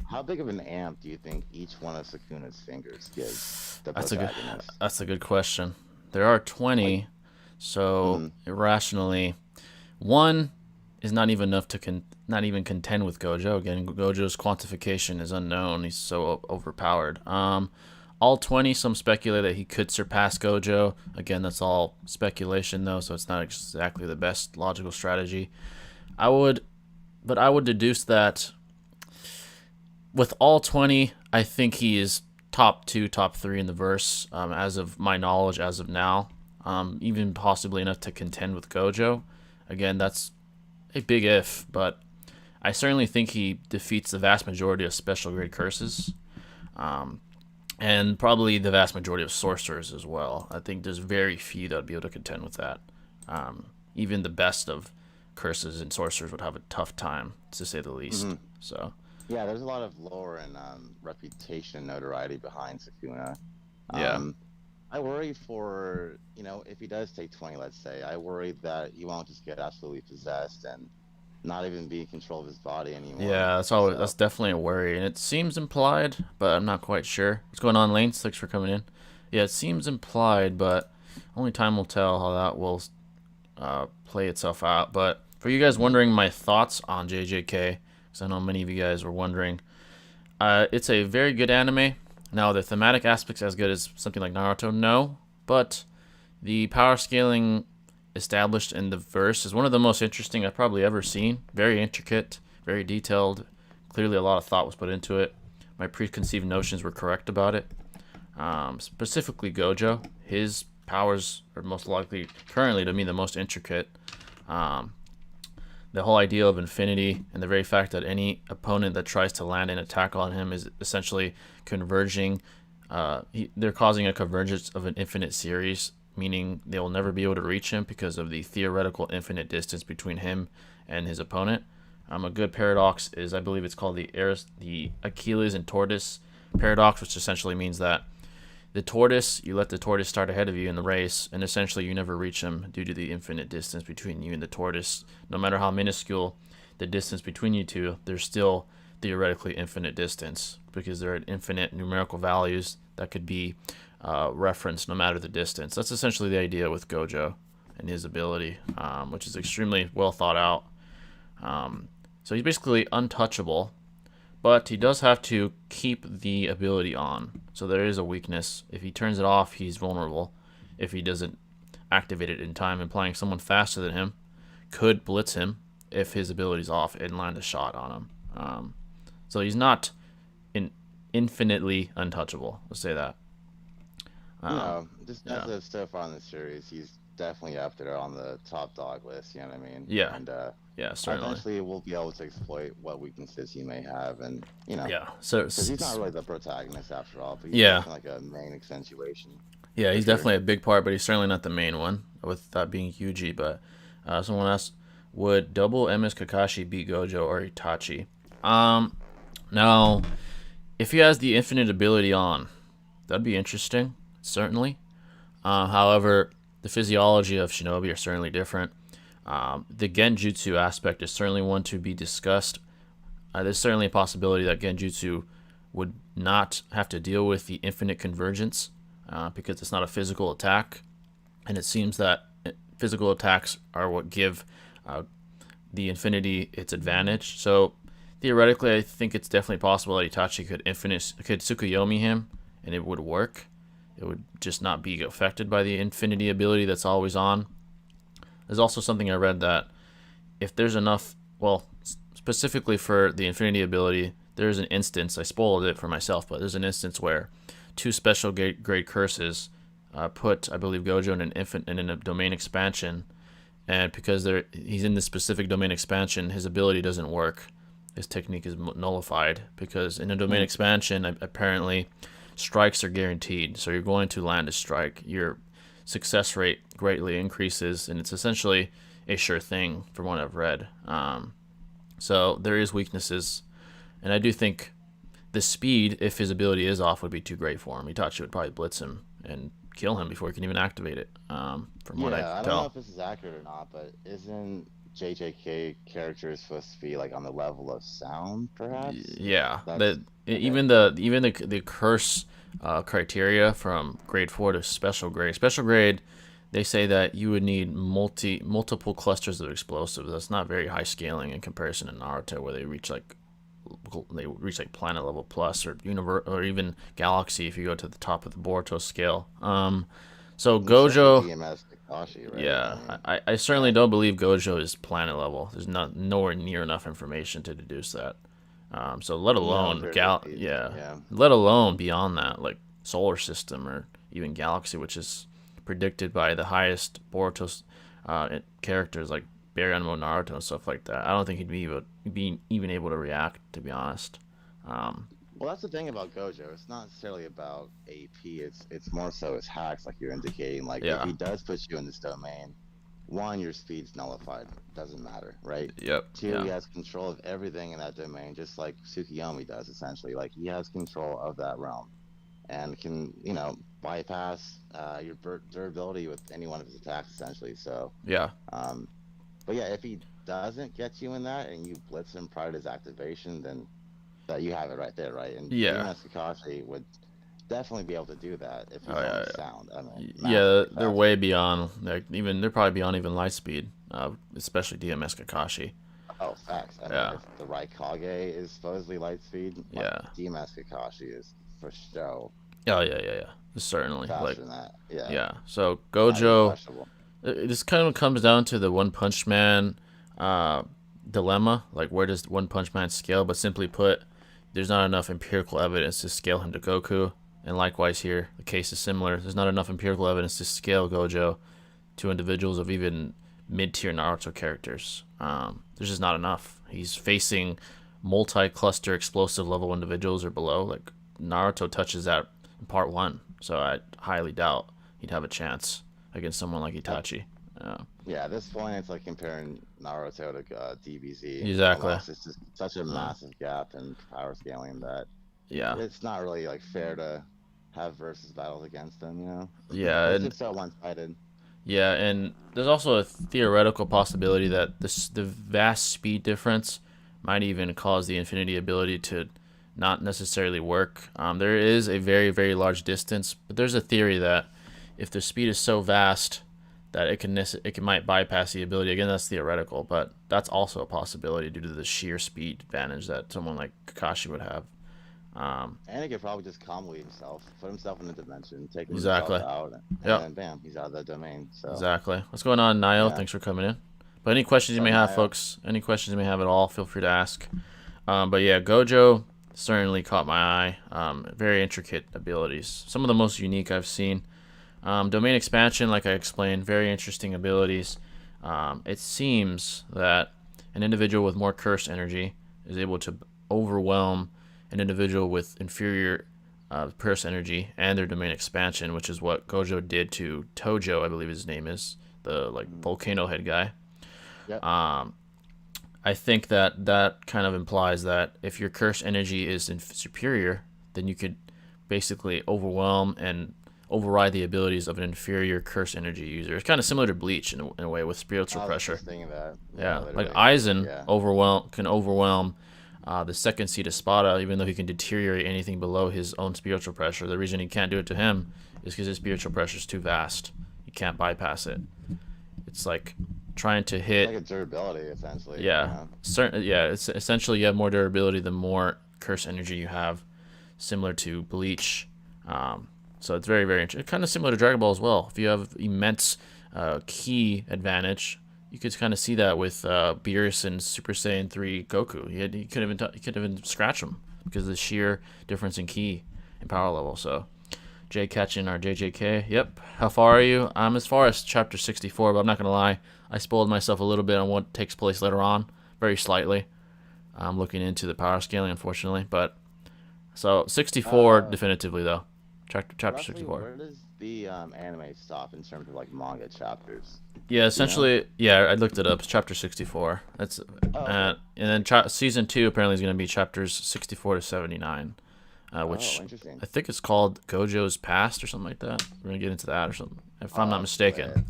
How big of an amp do you think each one of Sukuna's fingers gives the That's a good protagonist? that's a good question. There are Like, 20, so mm, irrationally, one is not even enough to not even contend with Gojo. Again, Gojo's quantification is unknown. He's so overpowered. All 20, some speculate that he could surpass Gojo. Again, that's all speculation though, so it's not exactly the best logical strategy. I would, but I would deduce that with all 20, I think he is top two, top three in the verse, as of my knowledge, as of now. Even possibly enough to contend with Gojo. Again, that's a big if, but I certainly think he defeats the vast majority of special grade curses, and probably the vast majority of sorcerers as well. I think there's very few that would be able to contend with that. Even the best of curses and sorcerers would have a tough time, to say the least. hmm So, Yeah, there's a lot of lore and reputation and notoriety behind Sukuna. yeah. Um, I worry for, if he does take 20, let's say, I worry that he won't just get absolutely possessed and not even be in control of his body anymore. Yeah, that's So, definitely a worry, and it seems implied, but I'm not quite sure. What's going on, Lane? Thanks for coming in. Yeah, it seems implied, but only time will tell how that will play itself out. But for you guys mhm. wondering my thoughts on JJK, because I know many of you guys were wondering, it's a very good anime. Now, the thematic aspects as good as something like Naruto, no, but the power scaling established in the verse is one of the most interesting I've probably ever seen. Very intricate, very detailed. Clearly, a lot of thought was put into it. My preconceived notions were correct about it. Specifically, Gojo, his powers are most likely currently to me the most intricate. Um, the whole idea of infinity and the very fact that any opponent that tries to land an attack on him is essentially converging. They're causing a convergence of an infinite series, meaning they will never be able to reach him because of the theoretical infinite distance between him and his opponent. A good paradox is, I believe it's called the Achilles and tortoise paradox, which essentially means that the tortoise, you let the tortoise start ahead of you in the race, and essentially you never reach him due to the infinite distance between you and the tortoise. No matter how minuscule the distance between you two, there's still theoretically infinite distance because there are infinite numerical values that could be referenced no matter the distance. That's essentially the idea with Gojo and his ability, which is extremely well thought out. So he's basically untouchable, but he does have to keep the ability on. So there is a weakness. If he turns it off, he's vulnerable. If he doesn't activate it in time, implying someone faster than him could blitz him if his ability's off and land a shot on him. So he's not infinitely untouchable. Let's say that. No, just as Yeah. of so far in the series, he's definitely up there on the top dog list, you know what I mean? Yeah. And Yeah. Certainly. eventually we'll be able to exploit what weaknesses he may have, and Yeah. So. because he's not really the protagonist after all, but he's Yeah. definitely like a main accentuation Yeah. for He's sure. definitely a big part, but he's certainly not the main one. With that being Yuji, but someone asked, would double MS Kakashi beat Gojo or Itachi? Now, if he has the infinite ability on, that'd be interesting, certainly. However, the physiology of Shinobi are certainly different. The Genjutsu aspect is certainly one to be discussed. There's certainly a possibility that Genjutsu would not have to deal with the infinite convergence because it's not a physical attack. And it seems that physical attacks are what give uh, the infinity its advantage. So theoretically, I think it's definitely possible that Itachi could Tsukuyomi him, and it would work. It would just not be affected by the infinity ability that's always on. There's also something I read that if there's enough, well, specifically for the infinity ability, there's an instance. I spoiled it for myself, but there's an instance where two special grade curses put, I believe, Gojo in in a domain expansion, and because he's in this specific domain expansion, his ability doesn't work. His technique is nullified because in a domain Hmm. expansion, apparently, strikes are guaranteed. So you're going to land a strike. Your success rate greatly increases, and it's essentially a sure thing from what I've read. So there is weaknesses, and I do think the speed, if his ability is off, would be too great for him. Itachi would probably blitz him and kill him before he can even activate it. From what I Yeah, could I don't know tell. if this is accurate or not, but isn't JJK character is supposed to be like on the level of sound, perhaps. Yeah, That's okay. even the curse criteria from grade 4 to special grade. Special grade, they say that you would need multiple clusters of explosives. That's not very high scaling in comparison to Naruto, where they reach like planet level plus or universe or even galaxy if you go to the top of the Boruto scale. So And especially Gojo, DMS Kakashi, right? I yeah, mean, I certainly yeah, don't believe Gojo is planet level. There's not nowhere near enough information to deduce that. So let no, alone there gal, really isn't. yeah, Yeah. let alone beyond that, like solar system or even galaxy, which is predicted by the highest Boruto characters like Baryon Naruto and stuff like that. I don't think he'd be even able to react, to be honest. Um, Well, that's the thing about Gojo. It's not necessarily about AP. It's more so his hacks, like you're indicating. Like if yeah, he does put you in this domain, one, your speed's nullified. Doesn't matter, right? yep, Two, he yeah, has control of everything in that domain, just like Tsukiyomi does, essentially. Like he has control of that realm and can, bypass your durability with any one of his attacks, essentially. So, yeah, um, but yeah, if he doesn't get you in that and you blitz him prior to his activation, then that you have it right there, right? And yeah. DMS Kakashi would definitely be able to do that if Oh he's on yeah, sound. I mean, yeah, massively they're way faster. beyond. They're probably beyond even light speed, especially DMS Kakashi. Oh, facts. I mean, Yeah, if the Raikage is supposedly light speed, yeah, DMS Kakashi is for sure oh yeah, yeah, yeah. Certainly, like faster than that. Yeah, yeah. So not even Gojo, questionable. this kind of comes down to the One Punch Man uh, dilemma. Like, where does One Punch Man scale? But simply put, there's not enough empirical evidence to scale him to Goku. And likewise here, the case is similar. There's not enough empirical evidence to scale Gojo to individuals of even mid-tier Naruto characters. There's just not enough. He's facing multi-cluster explosive level individuals or below. Like Naruto touches that in part one, so I highly doubt he'd have a chance against someone like At, Itachi. Uh, yeah, at this point, it's like comparing Naruto to DBZ exactly. almost. It's just such a Uh, massive gap in power scaling that yeah, it's not really like fair to have versus battles against them, yeah, It's and just so one-sided. yeah, and there's also a theoretical possibility that the vast speed difference might even cause the Infinity ability to not necessarily work. There is a very, very large distance, but there's a theory that if the speed is so vast that it might bypass the ability. Again, that's theoretical, but that's also a possibility due to the sheer speed advantage that someone like Kakashi would have. Um, And he could probably just calmly himself, put himself in a dimension, take himself exactly. out, and Yep. then bam, he's out of the domain. So Exactly. What's going on, Niall? yeah, Thanks for coming in. But any questions you so may have, Nio. folks, any questions you may have at all, feel free to ask. But yeah, Gojo certainly caught my eye. Very intricate abilities. Some of the most unique I've seen. Domain expansion, like I explained, very interesting abilities. It seems that an individual with more cursed energy is able to overwhelm an individual with inferior cursed energy and their domain expansion, which is what Gojo did to Tojo, I believe his name is, the like Mhm. volcano head guy. Yep. I think that that kind of implies that if your curse energy is superior, then you could basically overwhelm and override the abilities of an inferior curse energy user. It's kind of similar to Bleach in a way with spiritual I was pressure. just thinking that. Yeah, Yeah, like literally. Aizen Yeah. can overwhelm the second seed Espada, even though he can deteriorate anything below his own spiritual pressure. The reason he can't do it to him is because his spiritual pressure is too vast. He can't bypass it. It's like trying to It's hit. like a durability, essentially. Yeah, certain. Yeah, it's essentially you have more durability the more curse energy you have, similar to Bleach. So it's very very kind of similar to Dragon Ball as well. If you have immense key advantage, you could kind of see that with Beerus and Super Saiyan 3 Goku. He couldn't even scratch him because of the sheer difference in key and power level. So Jay catching our JJK. Yep. How far are you? I'm as far as chapter 64, but I'm not gonna lie. I spoiled myself a little bit on what takes place later on, very slightly. I'm looking into the power scaling, unfortunately, but so 64 Uh, definitively though. Chapter roughly, 64. where does the anime stop in terms of like manga chapters? Yeah, Do you know? essentially, yeah, I looked it up. It's chapter 64. That's Oh, okay. and then season 2 apparently is going to be chapters 64 to 79, Oh, which interesting. I think it's called Gojo's Past or something like that. We're going to get into that or something, if I'm not Go mistaken. ahead.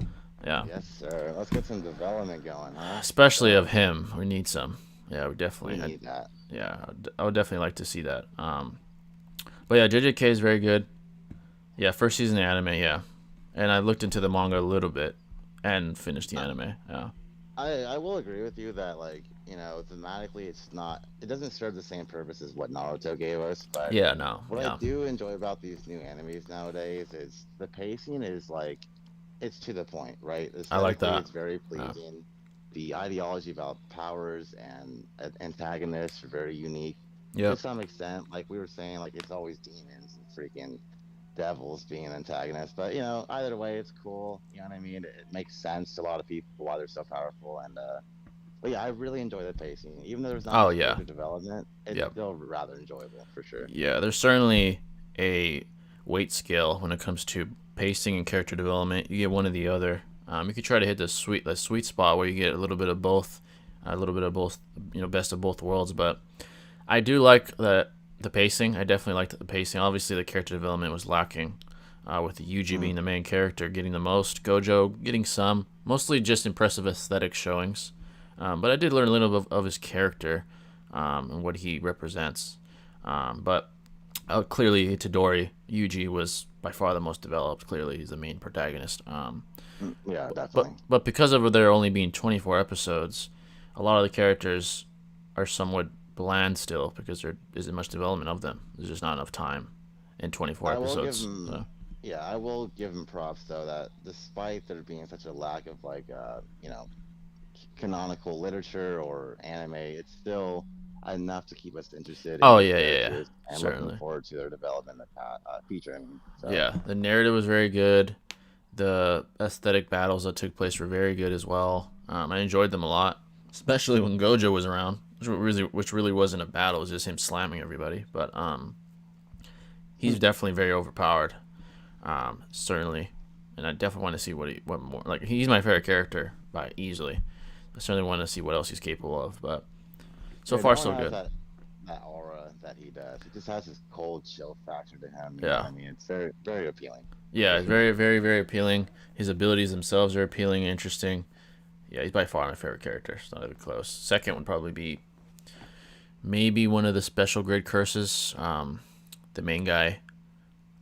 Yeah, Yes, sir. Let's get some development going, huh? especially of So him. We need some. Yeah, we we definitely. need that. Yeah, I would definitely like to see that. But yeah, JJK is very good. Yeah, first season of anime. Yeah, and I looked into the manga a little bit and finished the I, anime. Yeah. I will agree with you that like thematically it doesn't serve the same purpose as what Naruto gave us, but Yeah. No. what I Yeah. do enjoy about these new animes nowadays is the pacing is like it's to the point, right? I like Aesthetically, that. it's very Yeah. pleasing. The ideology about powers and antagonists are very unique to Yep. some extent. Like we were saying, like it's always demons and freaking devils being antagonists. But either way, it's cool. You know what I mean? It makes sense to a lot of people why they're so powerful. And but yeah, I really enjoy the pacing. Even though there's not Oh much yeah. character development, it's Yep. still rather enjoyable for sure. Yeah. There's certainly a weight scale when it comes to pacing and character development. You get one or the other. You could try to hit the sweet spot where you get a little bit of both, best of both worlds. But I do like the pacing. I definitely liked the pacing. Obviously, the character development was lacking, with Yuji Mm. being the main character, getting the most, Gojo getting some, mostly just impressive aesthetic showings. But I did learn a little bit of his character, and what he represents. But clearly, Itadori Yuji was by far the most developed. Clearly, he's the main protagonist. Yeah, But definitely. but because of there only being 24 episodes, a lot of the characters are somewhat bland still because there isn't much development of them. There's just not enough time in 24 I will give episodes. him, So. yeah, I will give him props though that despite there being such a lack of like, canonical literature or anime, it's still enough to keep us interested in Oh these yeah, yeah, yeah, characters and looking certainly. forward to their development in the future. I mean, so Yeah, the narrative was very good. The aesthetic battles that took place were very good as well. I enjoyed them a lot, especially when Gojo was around, which really wasn't a battle. It was just him slamming everybody. But he's definitely very overpowered. Certainly, and I definitely want to see what more. Like he's my favorite character by easily. I certainly want to see what else he's capable of. But so yeah, no far one so has good. that aura that he does. He just has this cold chill factor to him. You know what Yeah, I mean? It's very very appealing yeah, for it's sure. very very very appealing. His abilities themselves are appealing and interesting. Yeah, he's by far my favorite character. It's not even close. Second would probably be maybe one of the special grade curses. The main guy,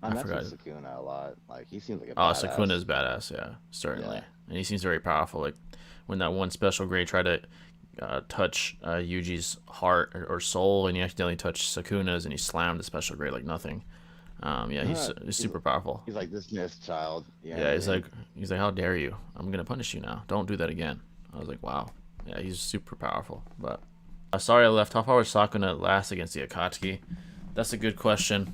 I I mess with forgot. Sukuna a lot. Like he seems like a Oh, badass. Sukuna is badass. Yeah, certainly, Yeah. and he seems very powerful. Like when that one special grade tried to touch Yuji's heart or soul, and he accidentally touched Sukuna's, and he slammed the special grade like nothing. Yeah, he's he's super powerful. he's like this missed child. You know what Yeah, I he's mean? like he's like, how dare you? I'm gonna punish you now. Don't do that again. I was like, wow. Yeah, he's super powerful. But sorry I left. How far was Sakuna last against the Akatsuki? That's a good question.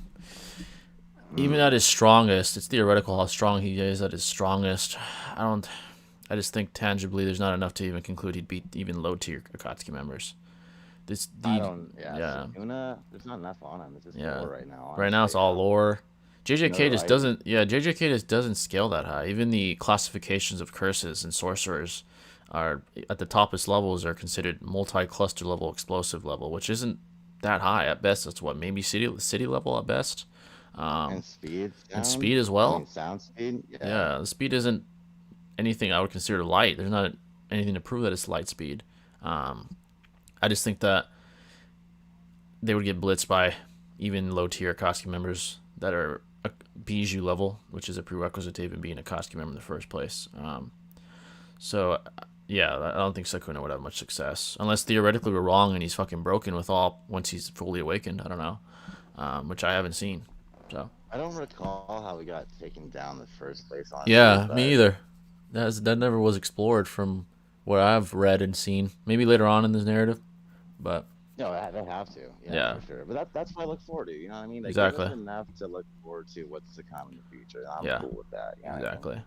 Even Mm. at his strongest, it's theoretical how strong he is at his strongest. I don't. I just think tangibly, there's not enough to even conclude he'd beat even low tier Akatsuki members. This I the don't. Yeah, Yeah, Sukuna. There's not enough on him. It's just yeah. lore right now, Right now it's honestly. all lore. JJK just Notoriety. doesn't. Yeah, JJK just doesn't scale that high. Even the classifications of curses and sorcerers are at the toppest levels are considered multi-cluster level explosive level, which isn't that high at best. That's what maybe city level at best, And speed, and sound. speed as I mean, well. sound speed. Yeah. Yeah, the speed isn't anything I would consider light. There's not anything to prove that it's light speed. Um, I just think that they would get blitzed by even low tier Akatsuki members that are a Bijou level, which is a prerequisite to even being a Akatsuki member in the first place. So, yeah, I don't think Sakuna would have much success unless theoretically we're wrong and he's fucking broken with all once he's fully awakened. I don't know, which I haven't seen. So I don't recall how we got taken down the first place, honestly. yeah, me But either. That never was explored from what I've read and seen. Maybe later on in this narrative, but no, they have to. Yeah, yeah, for sure. But that's what I look forward to. You know what I mean? They gave us exactly, enough to look forward to what's to come in the future. And I'm yeah, cool with that. You know what I mean? exactly.